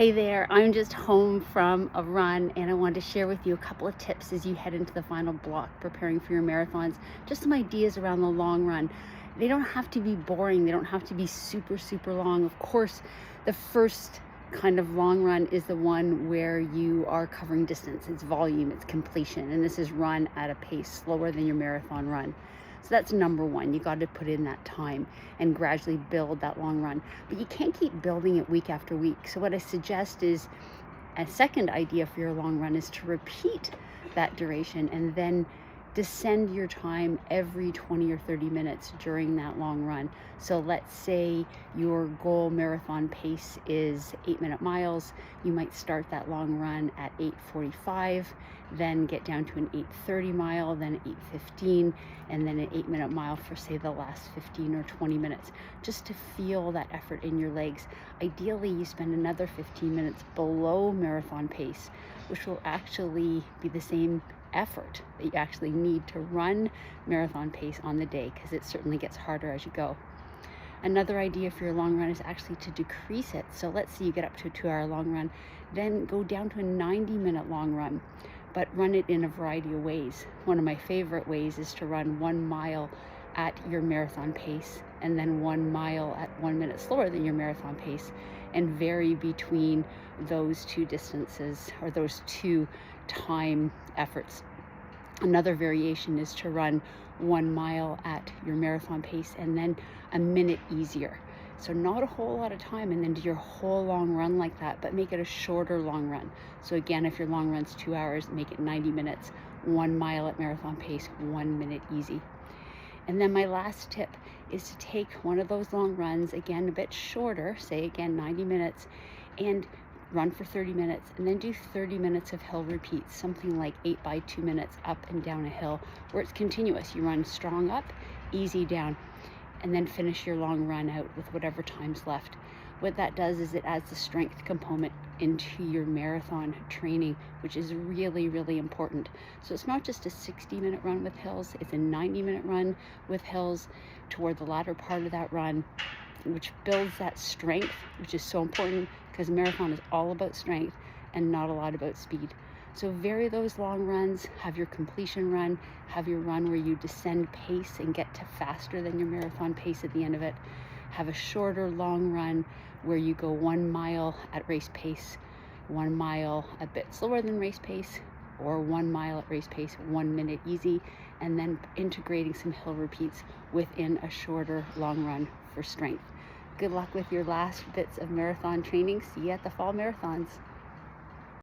Hey there, I'm just home from a run and I wanted to share with you a couple of tips as you head into the final block preparing for your marathons. Just some ideas around the long run. They don't have to be boring, they don't have to be super long. Of course, the first kind of long run is the one where you are covering distance, it's volume, it's completion, and this is run at a pace slower than your marathon run. So that's number one. You got to put in that time and gradually build that long run. But you can't keep building it week after week. So what I suggest is a second idea for your long run is to repeat that duration and then descend your time every 20 or 30 minutes during that long run. So let's say your goal marathon pace is 8-minute miles. You might start that long run at 8:45, then get down to an 8:30 mile, then 8:15, and then an 8-minute mile for say the last 15 or 20 minutes, just to feel that effort in your legs. Ideally, you spend another 15 minutes below marathon pace, which will actually be the same effort that you actually need to run marathon pace on the day, because it certainly gets harder as you go. Another idea for your long run is actually to decrease it. So let's say you get up to a 2-hour long run, then go down to a 90-minute long run, but run it in a variety of ways. One of my favorite ways is to run 1 mile at your marathon pace and then 1 mile at 1 minute slower than your marathon pace, and vary between those two distances or those two time efforts. Another variation is to run 1 mile at your marathon pace and then a minute easier. So not a whole lot of time, and then do your whole long run like that, but make it a shorter long run. So again, if your long run's 2 hours, make it 90 minutes, 1 mile at marathon pace, 1 minute easy. And then my last tip is to take one of those long runs, again a bit shorter, say again 90 minutes, and run for 30 minutes, and then do 30 minutes of hill repeats, something like 8 by 2 minutes up and down a hill, where it's continuous. You run strong up, easy down, and then finish your long run out with whatever time's left. What that does is it adds the strength component into your marathon training, which is really important. So it's not just a 60-minute run with hills, it's a 90-minute run with hills toward the latter part of that run, which builds that strength, which is so important because marathon is all about strength and not a lot about speed. So vary those long runs, have your completion run, have your run where you descend pace and get to faster than your marathon pace at the end of it. Have a shorter long run where you go 1 mile at race pace, 1 mile a bit slower than race pace, or 1 mile at race pace, 1 minute easy, and then integrating some hill repeats within a shorter long run for strength. Good luck with your last bits of marathon training. See you at the fall marathons.